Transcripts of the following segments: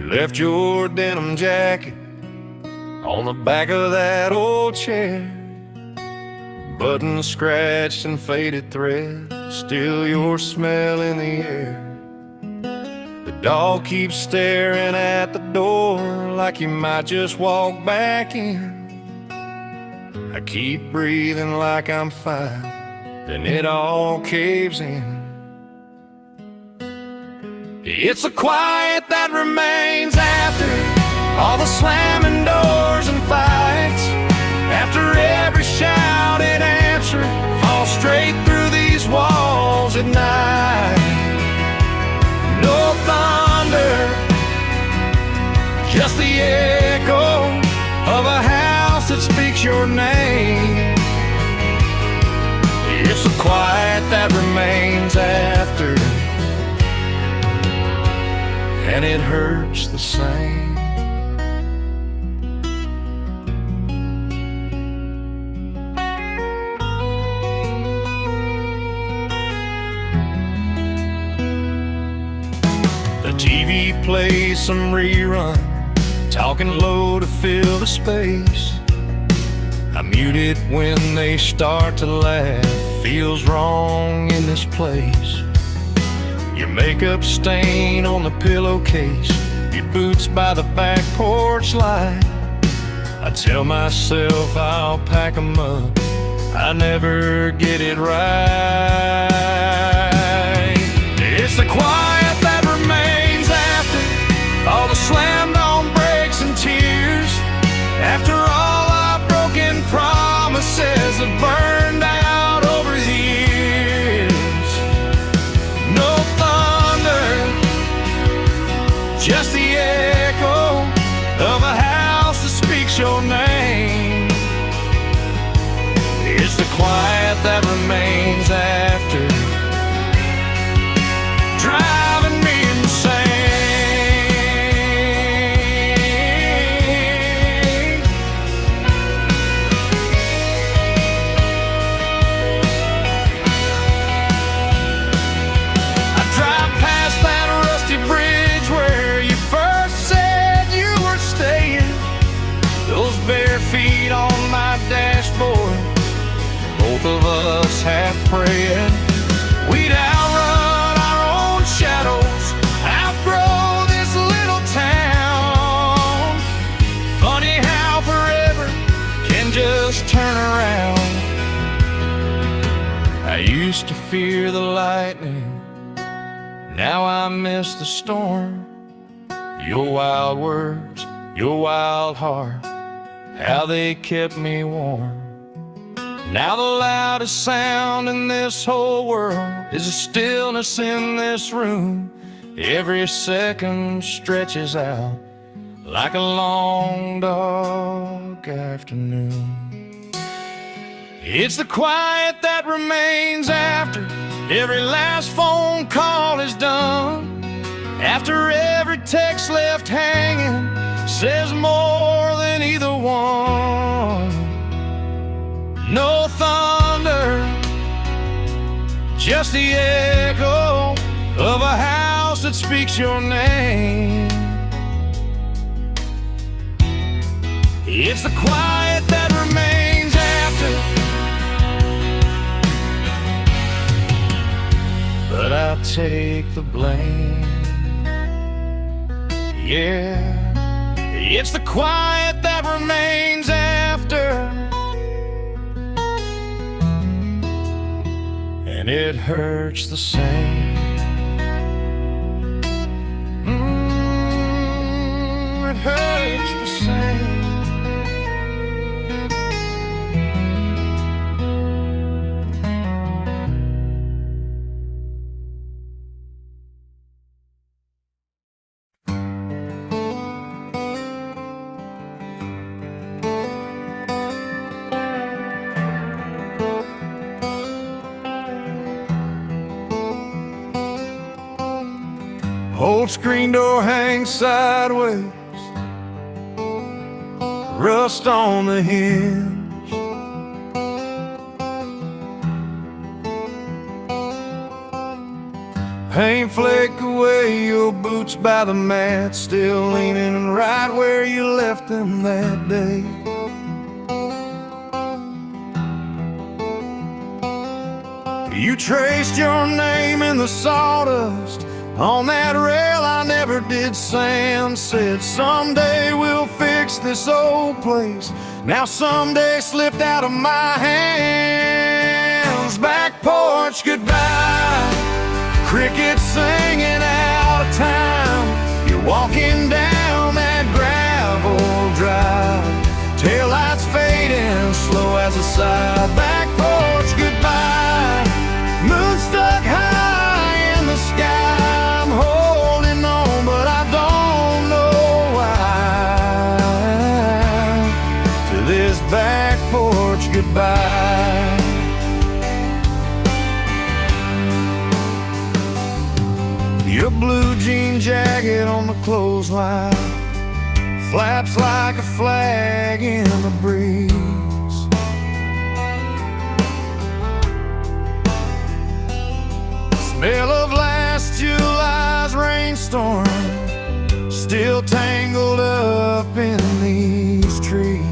left your denim jacket on the back of that old chair. Buttons scratched and faded thread, still your smell in the air. The dog keeps staring at the door like you might just walk back in. I keep breathing like I'm fine, then it all caves in. It's the quiet that remains after all the slamming doors and fights. After every shouted answer falls straight through these walls at night. No thunder, just the echo of a house that speaks your name. It's the quiet that remains after, and it hurts the same. The TV plays some rerun, talking low to fill the space. I mute it when they start to laugh, feels wrong in this place. Your makeup stain on the pillowcase, your boots by the back porch light. I tell myself I'll pack 'em up, I never get it right. It's the quiet that remains after all the slammed on brakes and tears. After all our broken promises have burned out over the years. No thunder, just the echo of a house that speaks your name. It's the quiet that remains after, driving me insane. I drive past that rusty bridge where you first said you were staying. Those bare feet on my dashboard, both of us half praying we'd outrun our own shadows, outgrow this little town. Funny how forever can just turn around. I used to fear the lightning, now I miss the storm. Your wild words, your wild heart, how they kept me warm. Now the loudest sound in this whole world is the stillness in this room. Every second stretches out like a long dark afternoon. It's the quiet that remains after every last phone call is done. After every text left hanging says more than either one. No thunder, just the echo of a house that speaks your name. It's the quiet that remains after, but I take the blame. Yeah, it's the quiet that remains after, and it hurts the same. It hurts the same. Old screen door hangs sideways, rust on the hinge. Paint flake away your boots by the mat, still leaning right where you left them that day. You traced your name in the sawdust on that rail I never did sand. Said someday we'll fix this old place. Now someday slipped out of my hands. Back porch goodbye, crickets singing out of time. You're walking down that gravel drive, taillights fading slow as a sigh. Back porch goodbye, moon stuck high in the sky. I'm holding on, but I don't know why. To this back porch goodbye. Your blue jean jacket on the clothesline flaps like a flag in the breeze. Smell of last July's rainstorm still tangled up in these trees.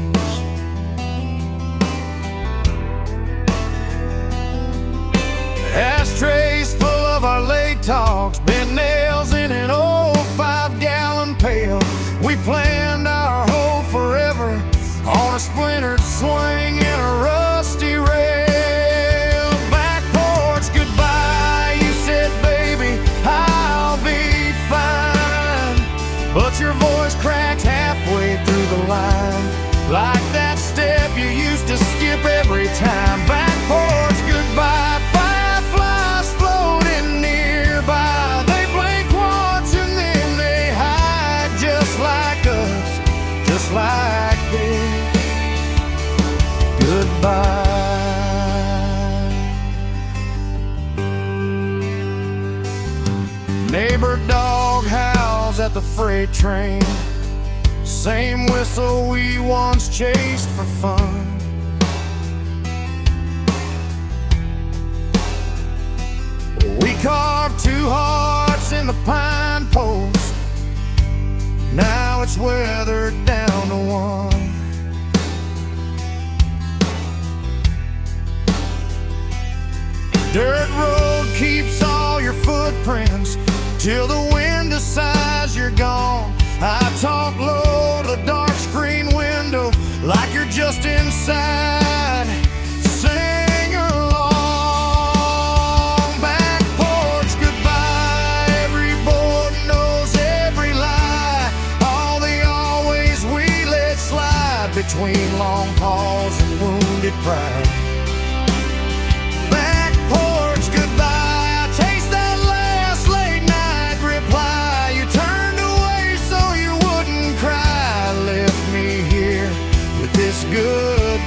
Ashtrays full of our late talks, bent nails in an old 5-gallon pail. We planned our whole forever on a splintered swing in a rusty rail. Back porch goodbye, you said, baby, I'll be fine. But your voice cracked halfway through the line, like that step you used to skip every time. Back porch goodbye. Just like this, goodbye. Neighbor dog howls at the freight train, same whistle we once chased for fun. We carved 2 hearts in the pine post, now it's weathered down to 1. Dirt road keeps all your footprints till the wind decides you're gone. I talk low to the dark screen window like you're just inside. Sing along, back porch goodbye. Every board knows every lie, all the always we let slide between long pause and wounded pride.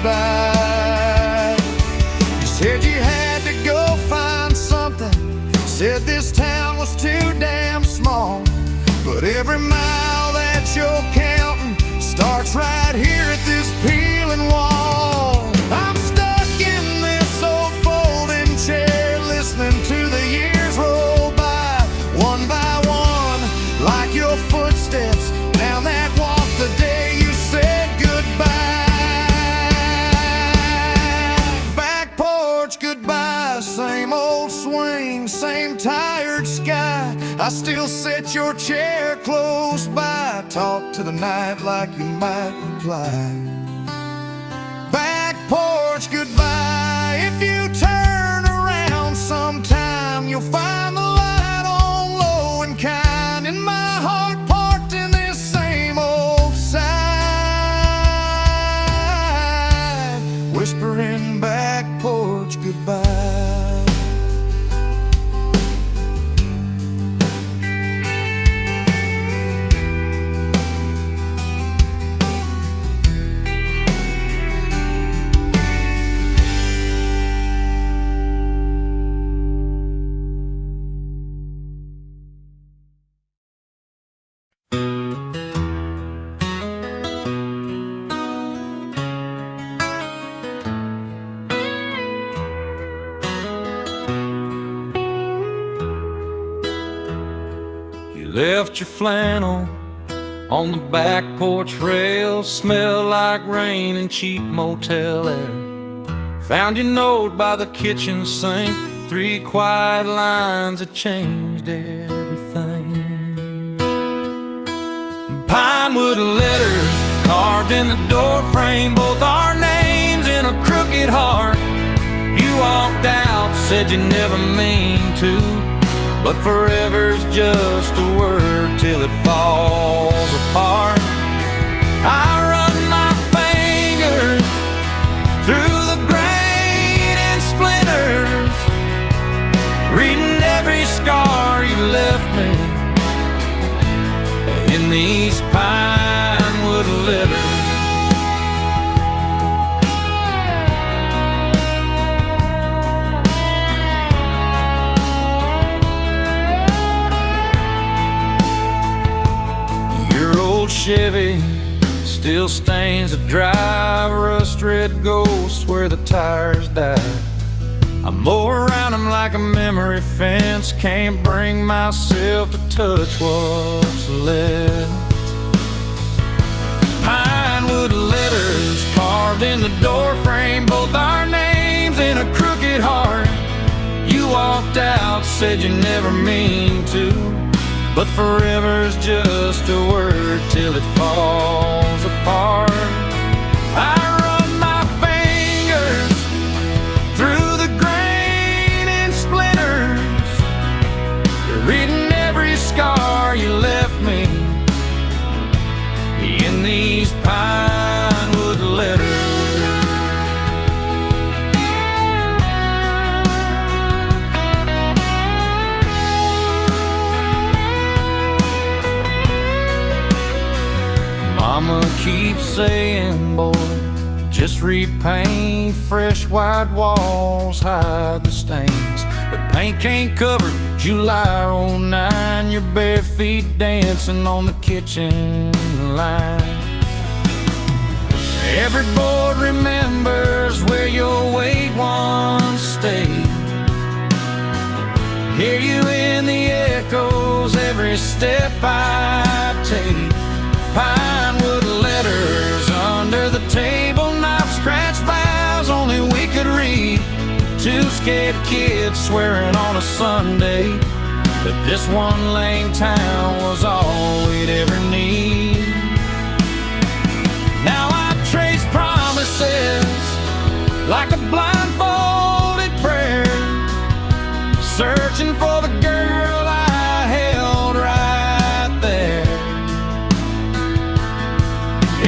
Goodbye. You said you had to go find something, said this town was too damn small, but every mile that you're counting starts right here at this peeling wall. I'm stuck in this old folding chair, listening to the years roll by one, like your footsteps down that walk the day you said goodbye. Goodbye, same old swing, same tired sky. I still sit your chair close by, talk to the night like you might reply. Back porch goodbye. If you turn around sometime, you'll find the light on low and kind, and my heart parked in this same old side, whispering back porch goodbye. left your flannel on the back porch rail. Smell like rain and cheap motel air. Found your note by the kitchen sink. 3 quiet lines that changed everything. Pinewood letters carved in the door frame, both our names in a crooked heart. You walked out, said you never mean to, but forever's just a word till it falls apart. I run my fingers through the grain and splinters, reading every scar you left me in these Pinewood letters. Chevy still stains the drive, rust red ghosts where the tires died. I mow around them like a memory fence, can't bring myself to touch what's left. Pinewood letters carved in the door frame, both our names in a crooked heart. You walked out, said you never mean to, but forever's just a word till it falls apart. I run my fingers through the grain and splinters, reading every scar you left me in these Pinewood letters. Mama keeps saying, boy, just repaint, fresh white walls hide the stains. But paint can't cover July '09, your bare feet dancing on the kitchen line. Every board remembers where your weight once stayed. Hear you in the echoes every step I take. Pinewood letters under the table, knife scratch vows only we could read. 2 scared kids swearing on a Sunday that this one-lane town was all we'd ever need. Now I trace promises like a blindfolded prayer, searching for the girl I held right there.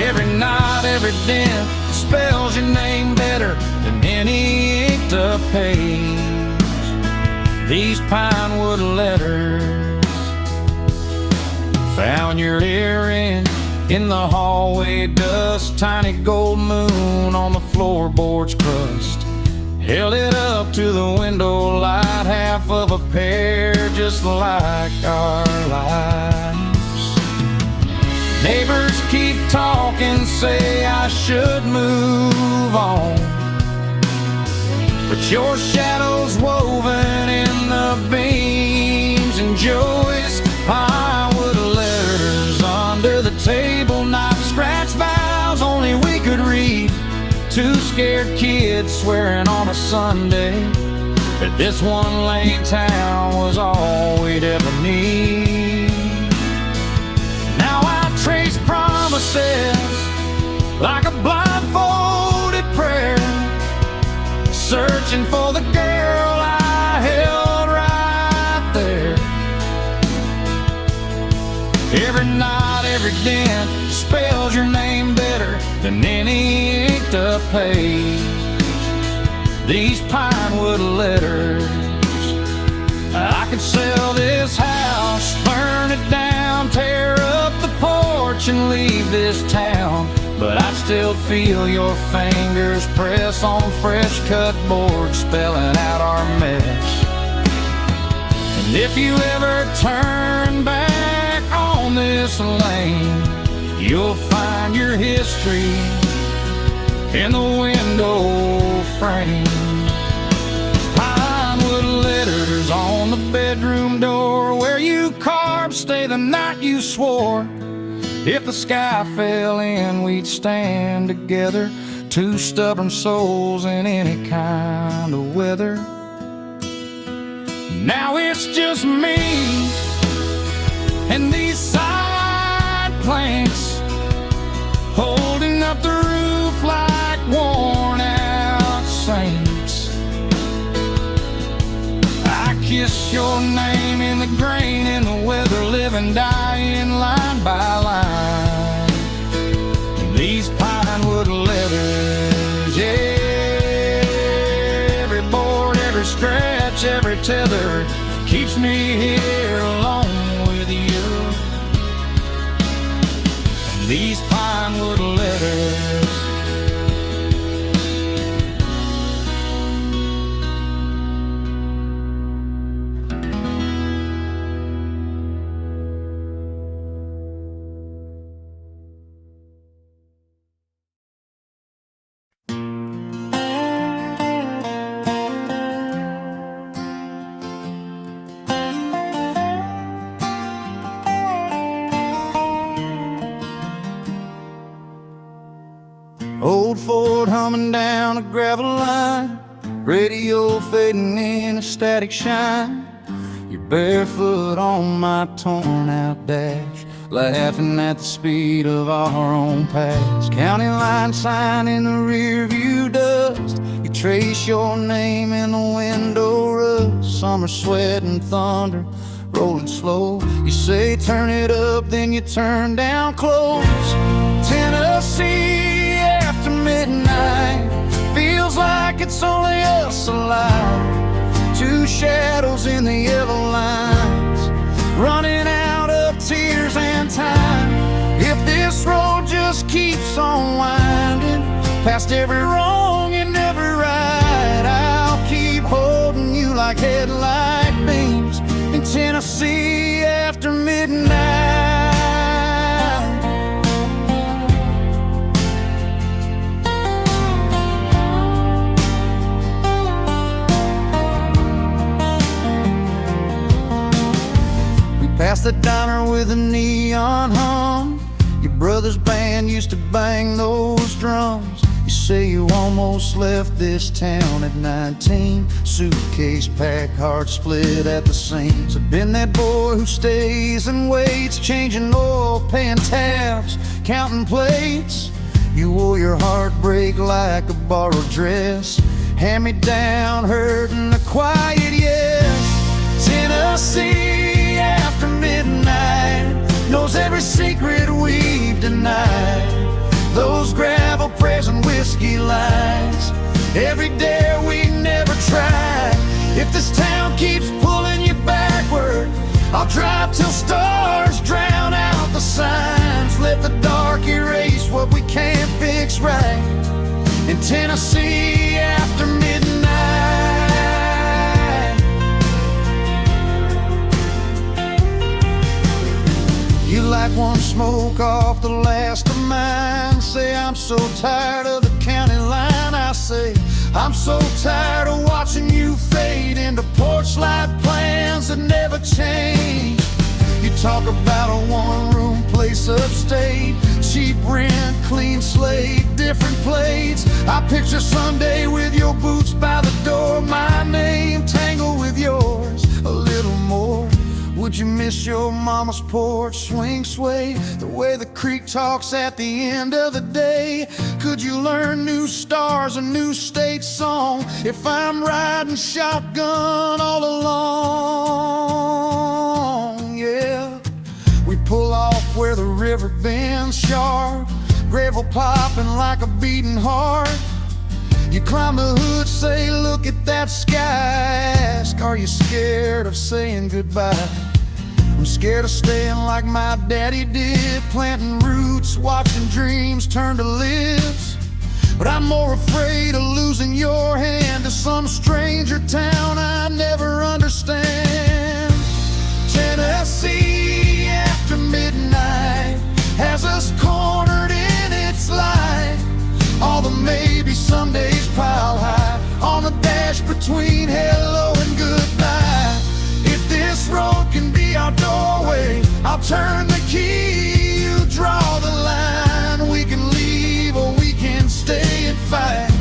Every knot, every dent spells your name better than any inked up page. These Pinewood letters. Found your earring in the hallway dust, tiny gold moon on the floorboard's crust. Held it up to the window light, half of a pair just like our lives. Neighbors keep talking, say I should move on, but your shadow's woven in the beams and joists. Pinewood letters under the table, knife scratch vows only we could read. 2 scared kids swearing on a Sunday that this one-lane town was all we'd ever need. Now I trace promises like a blindfolded prayer, searching for the girl I held right there. Every knot, every dent spells your name better than any inked up page. These Pinewood letters. I could sell this house, burn it down, tear up the porch and leave this town, but I'd still feel your fingers press on fresh cut board, spelling out our mess. And if you ever turn back on this lane, you'll find your history in the window frame. Pinewood letters on the bedroom door where you carved stay the night you swore. If the sky fell in, we'd stand together, two stubborn souls in any kind of weather. Now it's just me and these side planks holding up the roof like worn out saints. I kiss your name in the grain, in the weather, living, dying, line by line. These Pinewood letters, yeah, every board, every scratch, every tether keeps me here alone with you. And these Pinewood letters, old Ford humming down a gravel line, radio fading in a static shine. You're barefoot on my torn out dash, laughing at the speed of our own past. County line sign in the rear view dust, you trace your name in the window rust. Summer sweat and thunder rolling slow, you say turn it up, then you turn down close. Tennessee after midnight feels like it's only us alive. Two shadows in the yellow lines, running out of tears and time. If this road just keeps on winding, past every wrong and every right, I'll keep holding you like headlight beams in Tennessee after midnight. Past the diner with a neon hum, your brother's band used to bang those drums. You say you almost left this town at 19, suitcase packed, heart split at the seams. I've been that boy who stays and waits, changing oil, paying tabs, counting plates. You wore your heartbreak like a borrowed dress, hand me down, hurting a quiet yes. Tennessee after midnight knows every secret we've denied. Those gravel prayers and whiskey lines, every dare we never tried. If this town keeps pulling you backward, I'll drive till stars drown out the signs. Let the dark erase what we can't fix right in Tennessee after midnight. You like one smoke off the last of mine. Say I'm so tired of the county line. I say I'm so tired of watching you fade into porch light plans that never change. You talk about a one-room place upstate, cheap rent, clean slate, different plates. I picture Sunday with your boots by the door, my name tangled with yours a little more. Would you miss your mama's porch swing sway, the way the creek talks at the end of the day? Could you learn new stars, a new state song, if I'm riding shotgun all along? Yeah, we pull off where the river bends sharp, gravel popping like a beating heart. You climb the hood, say look at that sky, ask are you scared of saying goodbye? I'm scared of staying like my daddy did, planting roots, watching dreams turn to lives. But I'm more afraid of losing your hand to some stranger town I never understand. Tennessee after midnight has us cornered in its light. All the maybe somedays pile high on the dash between hello and goodbye. If this road can be our doorway, turn the key, you draw the line. We can leave or we can stay and fight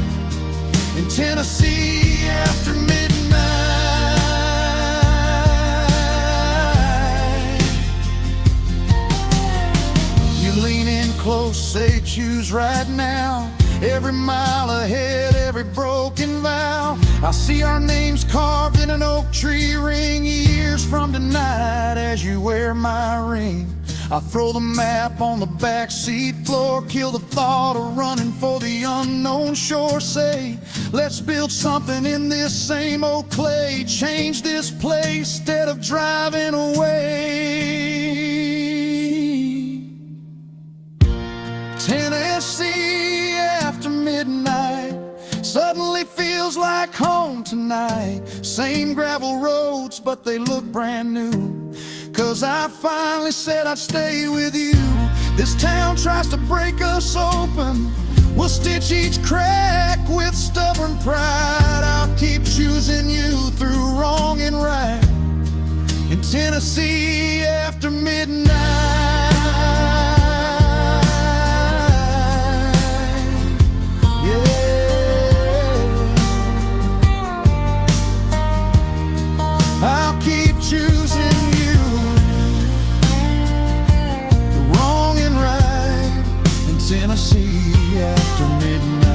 in Tennessee after midnight. You lean in close, say choose right now. Every mile ahead, every broken vow. I see our names carved in an oak tree ring years from tonight as you wear my ring. I throw the map on the backseat floor, kill the thought of running for the unknown shore. Say, let's build something in this same old clay, change this place instead of driving away. Tennessee after midnight suddenly feels like home tonight. Same gravel roads, but they look brand new, 'cause I finally said I'd stay with you. This town tries to break us open, we'll stitch each crack with stubborn pride. I'll keep choosing you through wrong and right in Tennessee after midnight. I'll keep choosing you, the wrong and right in Tennessee after midnight.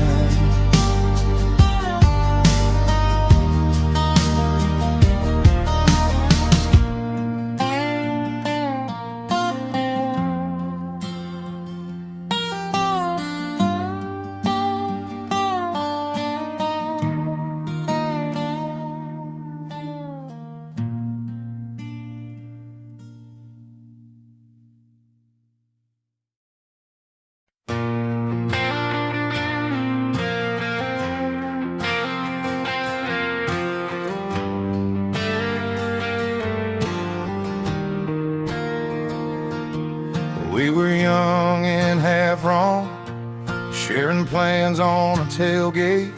We were young and half wrong, sharing plans on a tailgate,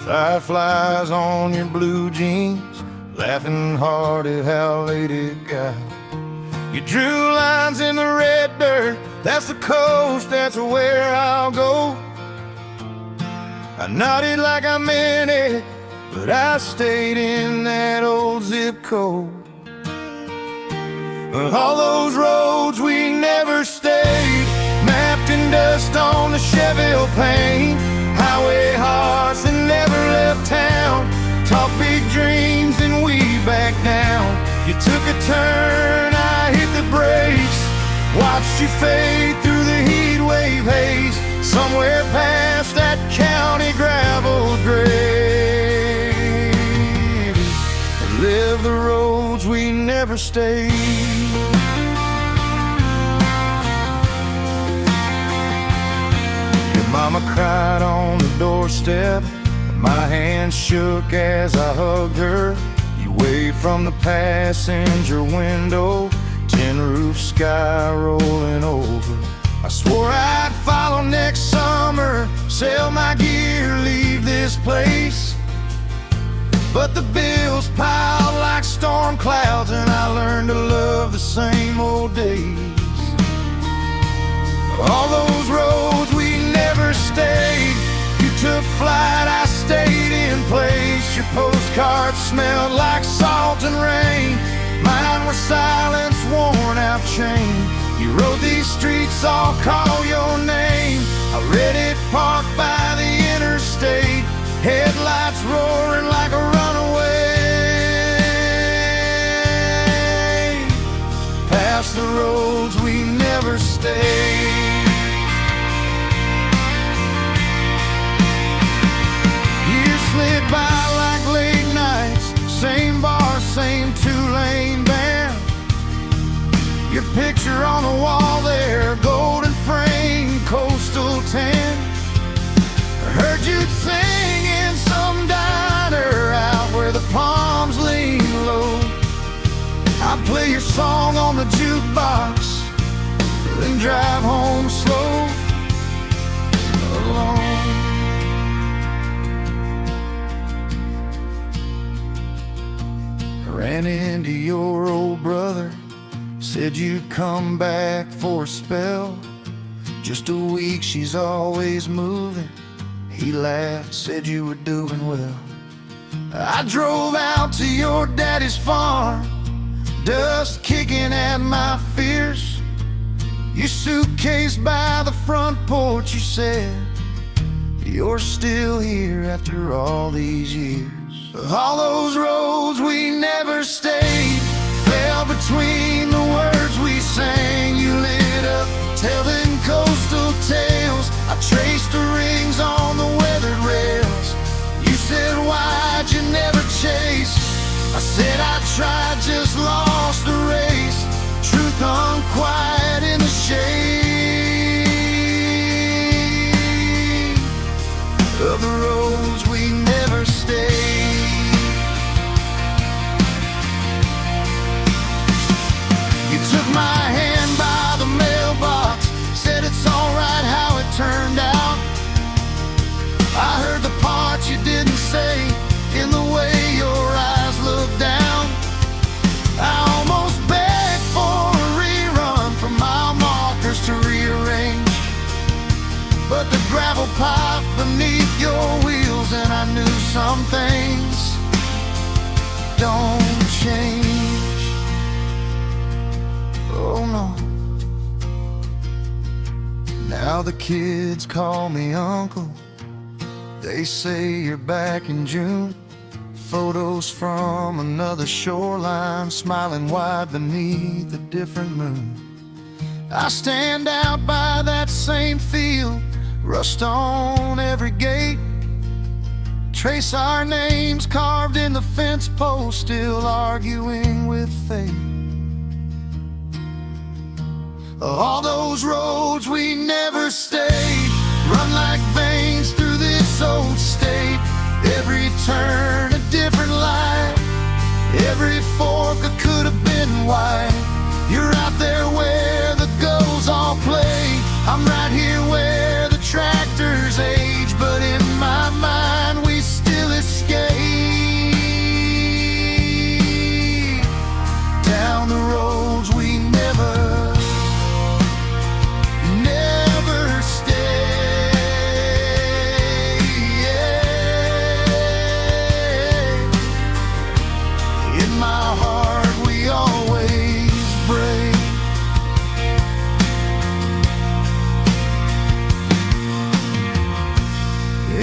fireflies on your blue jeans, laughing hard at how late it got. You drew lines in the red dirt, that's the coast, that's where I'll go. I nodded like I meant it, but I stayed in that old zip code. All those roads we never stayed, mapped in dust on the Chevelle pane. Highway hearts that never left town, talk big dreams and we back down. You took a turn, I hit the brakes, watched you fade through the heat wave haze. Somewhere past that county gravel grave, live the roads we never stayed. Mama cried on the doorstep, my hand shook as I hugged her. You waved from the passenger window, tin roof sky rolling over. I swore I'd follow next summer, sell my gear, leave this place. But the bills piled like storm clouds, and I learned to love the same old days. All those roads we never stayed, you took flight, I stayed in place. Your postcards smelled like salt and rain, mine were silence, worn out chain. You rode these streets, I'll call your name. I read it parked by the interstate, headlights roaring like a runaway. Past the roads we never stayed. Slid by like late nights, same bar, same two-lane band. Your picture on the wall there, golden frame, coastal tan. I heard you'd sing in some diner out where the palms lean low. I'd play your song on the jukebox, then drive home slow, alone. Ran into your old brother, Said you'd come back for a spell. Just a week, she's always moving. He laughed, said you were doing well. I drove out to your daddy's farm, dust kicking at my fears. Your suitcase by the front porch, you said, you're still here after all these years. All those roads we never stayed fell between the words we sang. You lit up telling coastal tales. I traced the rings on the weathered rails. You said, why'd you never chase? I said I tried, just lost the race. Truth hung quiet in the shade of the roads we never stayed. You took my hand by the mailbox, said it's alright how it turned out. I heard the part you didn't say in the way your eyes looked down. I almost begged for a rerun, for mile markers to rearrange, but the gravel popped beneath your wheels, and I knew some things don't change. Oh no. Now the kids call me uncle. They say you're back in June. Photos from another shoreline, smiling wide beneath a different moon. I stand out by that same field, rust on every gate. Trace our names carved in the fence post, still arguing with fate. All those roads we never stayed run like veins through this old state. Every turn a different light, every fork could have been wide. You're out there where the gulls all play. I'm right here where the tractors age, but in my mind we still escape down the roads we never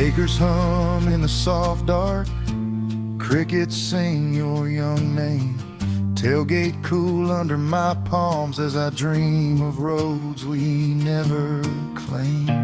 acres hum in the soft dark, crickets sing your young name. Tailgate cool under my palms as I dream of roads we never claimed.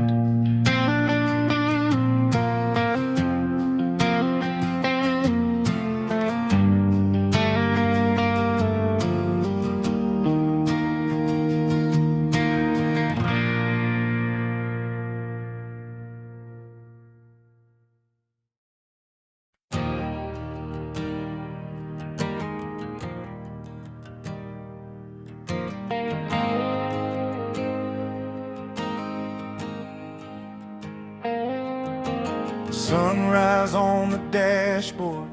Sunrise on the dashboard,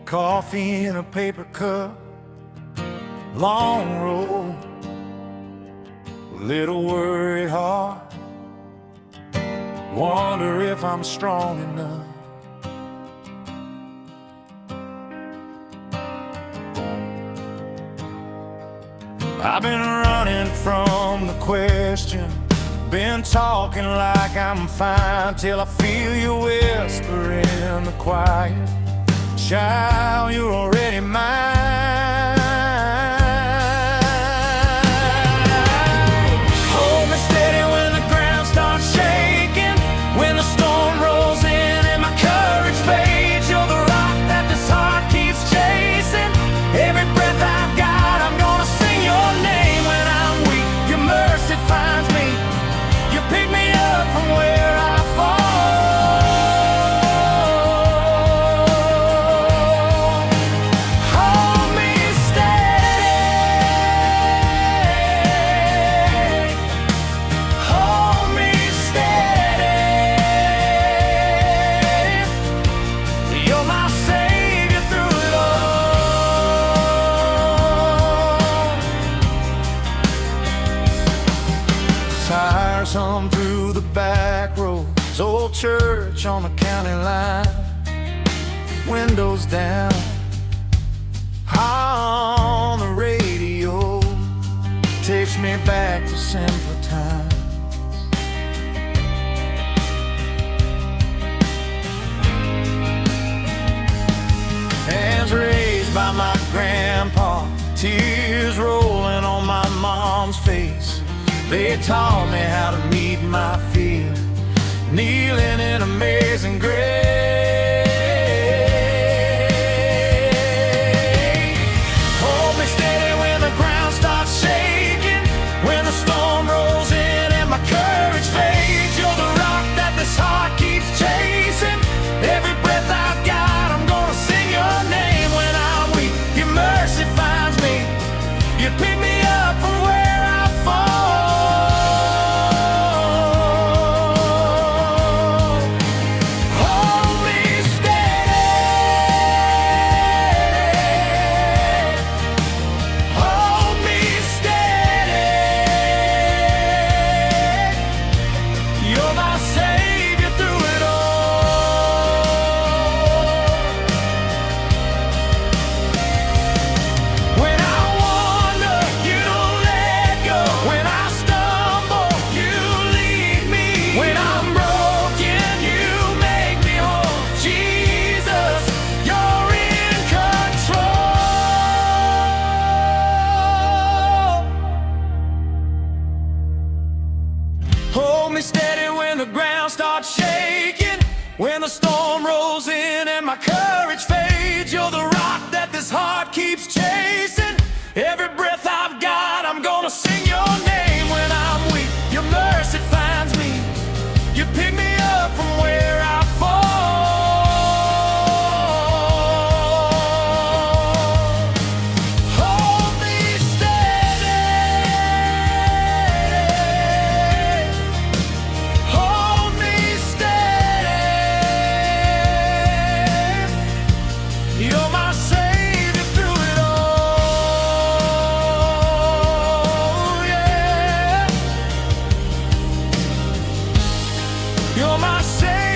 coffee in a paper cup. Long road, little worried heart. Wonder if I'm strong enough. I've been running from the question, been talking like I'm fine, till I feel you whisper in the quiet, child, you're already mine. Hold me steady when the ground starts shaking, when the storm rolls in and my courage fades. You're the rock that this heart keeps chasing. Every breath I've got, I'm gonna sing your name. When I'm weak, your mercy finds me. You pick me up from where I fall. Hold me back roads, old church on the county line, windows down, on the radio, takes me back to simpler times. Hands raised by my grandpa, tears rolling on my mom's face. They taught me how to meet my fear, kneeling in amazing grace. Hold me steady when the ground starts shaking, when the storm rolls in and my courage fades. You're the rock that this heart keeps chasing. Every breath I've got, I'm gonna sing your name. When I'm weak, your mercy finds me. You pick me up from where I fall. Hold me steady when the ground starts shaking, when the storm rolls in and my courage fades. You're the rock that this heart keeps chasing. Every breath I've got, I'm gonna sing your name. When I'm weak, your mercy finds me. You pick me up from where I fall. Hold me steady. Hold me steady. You're my savior through it all, yeah. You're my savior.